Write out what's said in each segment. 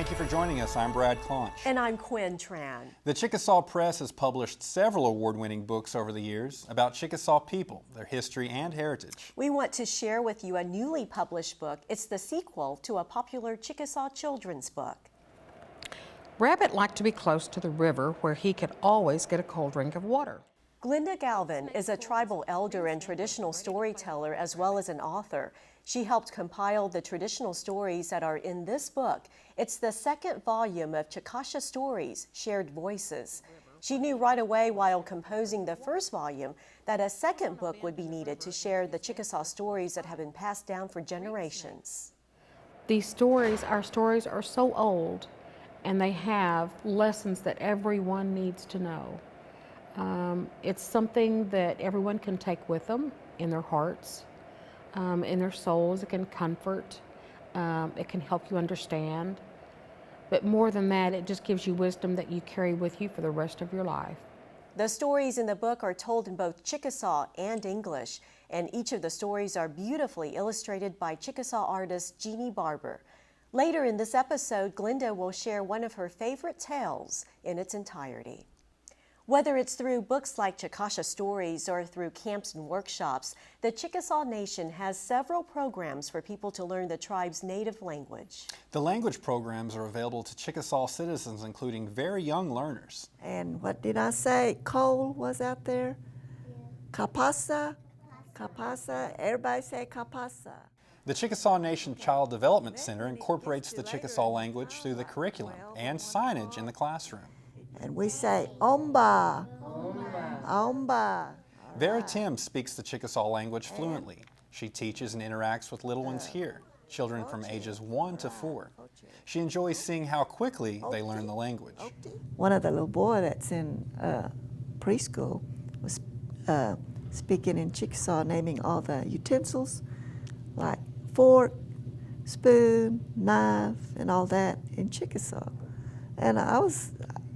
Thank you for joining us. I'm Brad Claunch. And I'm Quinn Tran. The Chickasaw Press has published several award-winning books over the years about Chickasaw people, their history and heritage. We want to share with you a newly published book. It's the sequel to a popular Chickasaw children's book. Rabbit liked to be close to the river where he could always get a cold drink of water. Glenda Galvan is a tribal elder and traditional storyteller as well as an author. She helped compile the traditional stories that are in this book. It's the second volume of Chickasaw Stories, Shared Voices. She knew right away while composing the first volume that a second book would be needed to share the Chickasaw stories that have been passed down for generations. These stories, our stories are so old, and they have lessons that everyone needs to know. It's something that everyone can take with them in their hearts, in their souls. It can comfort, it can help you understand. But more than that, it just gives you wisdom that you carry with you for the rest of your life. The stories in the book are told in both Chickasaw and English, and each of the stories are beautifully illustrated by Chickasaw artist Jeanne Barbour. Later in this episode, Glenda will share one of her favorite tales in its entirety. Whether it's through books like Chickasaw Stories or through camps and workshops, the Chickasaw Nation has several programs for people to learn the tribe's native language. The language programs are available to Chickasaw citizens, including very young learners. And what did I say? Cole was out there? Kapasa? Kapasa? Everybody say Kapasa. The Chickasaw Nation Child Development Center incorporates the Chickasaw language through the curriculum and signage in the classroom. And we say Omba. Omba. Vera Tim speaks the Chickasaw language fluently. She teaches and interacts with little ones here, children from ages 1 to 4. She enjoys seeing how quickly they learn the language. One of the little boy that's in preschool was speaking in Chickasaw, naming all the utensils, like fork, spoon, knife, and all that in Chickasaw. And I was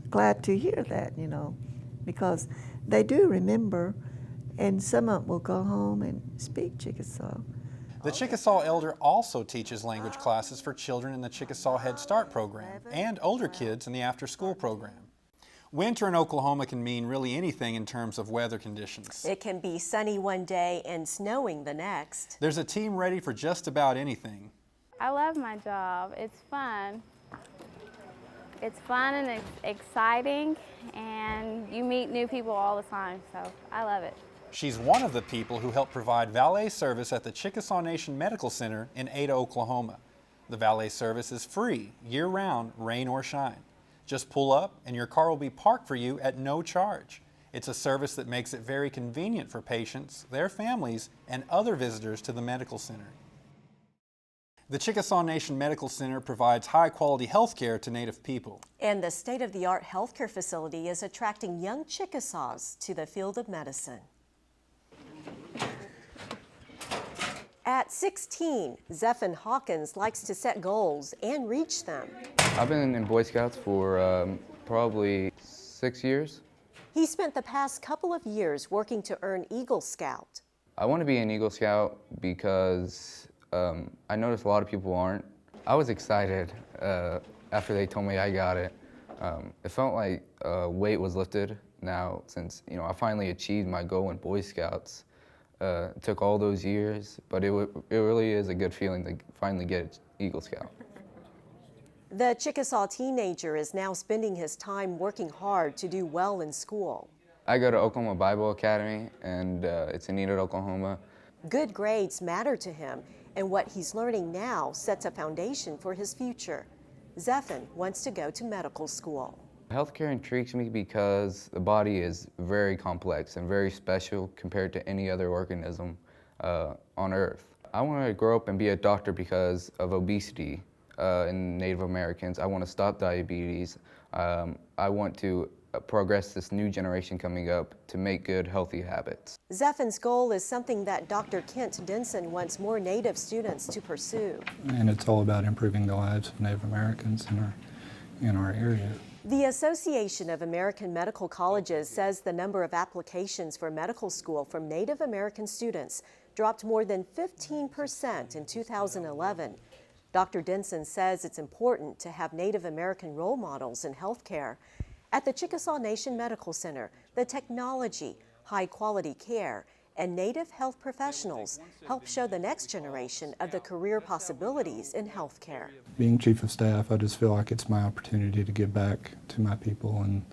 glad to hear that, you know, because they do remember, and some of them will go home and speak Chickasaw. The Chickasaw Elder also teaches language classes for children in the Chickasaw Head Start program and older kids in the after-school program. Winter in Oklahoma can mean really anything in terms of weather conditions. It can be sunny one day and snowing the next. There's a team ready for just about anything. I love my job. It's fun. It's fun and it's exciting, and you meet new people all the time, so I love it. She's one of the people who help provide valet service at the Chickasaw Nation Medical Center in Ada, Oklahoma. The valet service is free, year-round, rain or shine. Just pull up and your car will be parked for you at no charge. It's a service that makes it very convenient for patients, their families, and other visitors to the medical center. The Chickasaw Nation Medical Center provides high-quality health care to Native people. And the state-of-the-art healthcare facility is attracting young Chickasaws to the field of medicine. At 16, Zephan Hawkins likes to set goals and reach them. I've been in Boy Scouts for probably 6 years. He spent the past couple of years working to earn Eagle Scout. I want to be an Eagle Scout because I noticed a lot of people aren't. I was excited after they told me I got it. It felt like a weight was lifted now since I finally achieved my goal in Boy Scouts. It took all those years, but it really is a good feeling to finally get Eagle Scout. The Chickasaw teenager is now spending his time working hard to do well in school. I go to Oklahoma Bible Academy, and it's in Enid, Oklahoma. Good grades matter to him, and what he's learning now sets a foundation for his future. Zephan wants to go to medical school. Healthcare intrigues me because the body is very complex and very special compared to any other organism on Earth. I want to grow up and be a doctor because of obesity in Native Americans. I want to stop diabetes. I want to progress this new generation coming up to make good, healthy habits. Zephan's goal is something that Dr. Kent Densen wants more Native students to pursue. And it's all about improving the lives of Native Americans in our area. The Association of American Medical Colleges says the number of applications for medical school from Native American students dropped more than 15% in 2011. Dr. Densen says it's important to have Native American role models in healthcare. At the Chickasaw Nation Medical Center, the technology, high-quality care, and Native health professionals help show the next generation of the career possibilities in healthcare. Being chief of staff, I just feel like it's my opportunity to give back to my people and,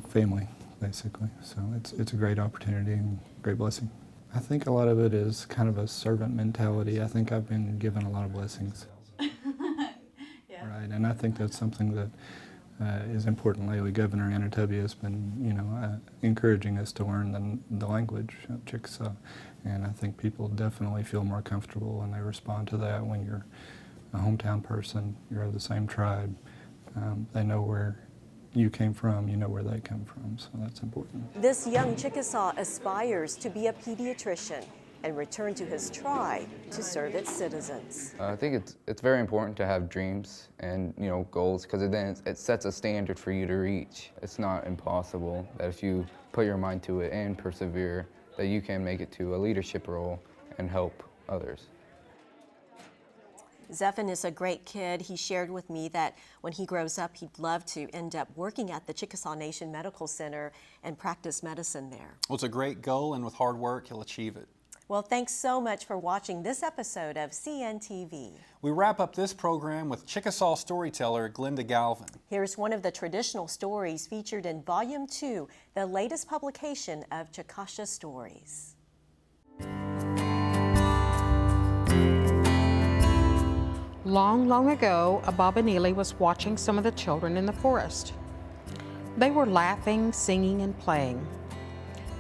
family, basically. So it's a great opportunity and great blessing. I think a lot of it is kind of a servant mentality. I think I've been given a lot of blessings. Yeah. Right, and I think that's something that is important lately. Governor Anatobia has been, encouraging us to learn the language of Chickasaw, and I think people definitely feel more comfortable and they respond to that when you're a hometown person, you're of the same tribe. They know where you came from, you know where they come from, so that's important. This young Chickasaw aspires to be a pediatrician and return to his tribe to serve its citizens. I think it's very important to have dreams and goals, because it sets a standard for you to reach. It's not impossible that if you put your mind to it and persevere, that you can make it to a leadership role and help others. Zephan is a great kid. He shared with me that when he grows up, he'd love to end up working at the Chickasaw Nation Medical Center and practice medicine there. Well, it's a great goal, and with hard work, he'll achieve it. Well, thanks so much for watching this episode of CNTV. We wrap up this program with Chickasaw storyteller Glenda Galvan. Here's one of the traditional stories featured in Volume 2, the latest publication of Chickasaw Stories. Long, long ago, a Bobanili was watching some of the children in the forest. They were laughing, singing, and playing.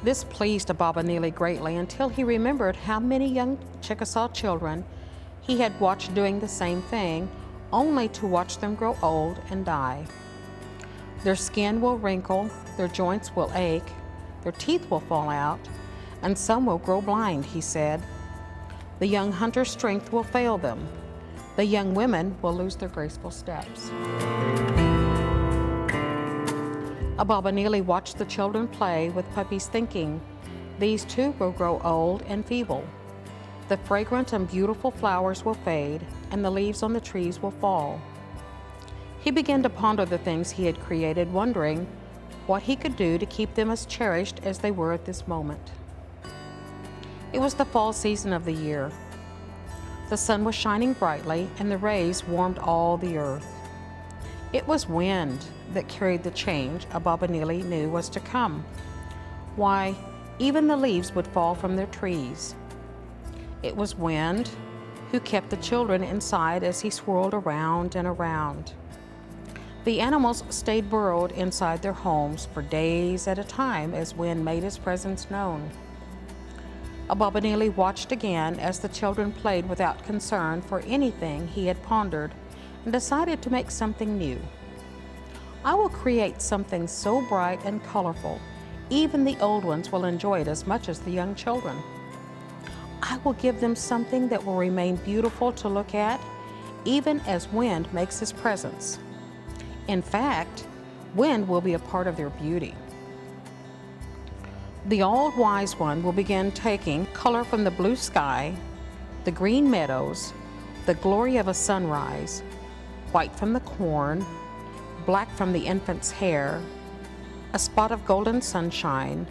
This pleased a Bobanili greatly until he remembered how many young Chickasaw children he had watched doing the same thing, only to watch them grow old and die. Their skin will wrinkle, their joints will ache, their teeth will fall out, and some will grow blind, he said. The young hunter's strength will fail them. The young women will lose their graceful steps. A Bobanili watched the children play with puppies, thinking, these too will grow old and feeble. The fragrant and beautiful flowers will fade, and the leaves on the trees will fall. He began to ponder the things he had created, wondering what he could do to keep them as cherished as they were at this moment. It was the fall season of the year. The sun was shining brightly, and the rays warmed all the earth. It was wind that carried the change a Bobanili knew was to come. Why, even the leaves would fall from their trees. It was wind who kept the children inside as he swirled around and around. The animals stayed burrowed inside their homes for days at a time as wind made his presence known. A Bobanili watched again as the children played without concern for anything he had pondered, and decided to make something new. I will create something so bright and colorful, even the old ones will enjoy it as much as the young children. I will give them something that will remain beautiful to look at, even as wind makes his presence. In fact, wind will be a part of their beauty. The old wise one will begin taking color from the blue sky, the green meadows, the glory of a sunrise, white from the corn, black from the infant's hair, a spot of golden sunshine,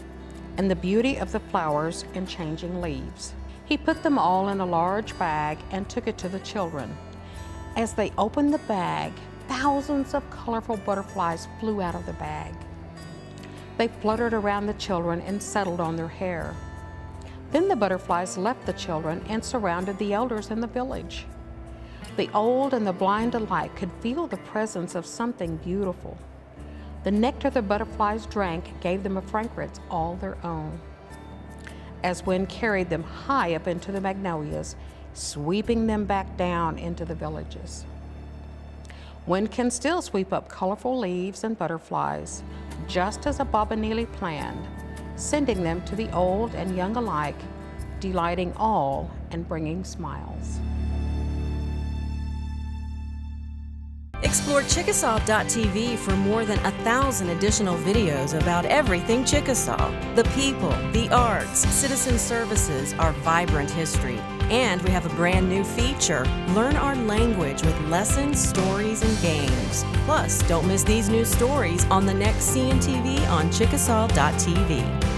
and the beauty of the flowers and changing leaves. He put them all in a large bag and took it to the children. As they opened the bag, thousands of colorful butterflies flew out of the bag. They fluttered around the children and settled on their hair. Then the butterflies left the children and surrounded the elders in the village. The old and the blind alike could feel the presence of something beautiful. The nectar the butterflies drank gave them a fragrance all their own. As wind carried them high up into the magnolias, sweeping them back down into the villages. Wind can still sweep up colorful leaves and butterflies, just as a Bobanili planned, sending them to the old and young alike, delighting all and bringing smiles. Explore Chickasaw.tv for more than 1,000 additional videos about everything Chickasaw. The people, the arts, citizen services, our vibrant history, And we have a brand new feature. Learn our language with lessons, stories, and games. Plus, don't miss these new stories on the next CNTV on Chickasaw.tv.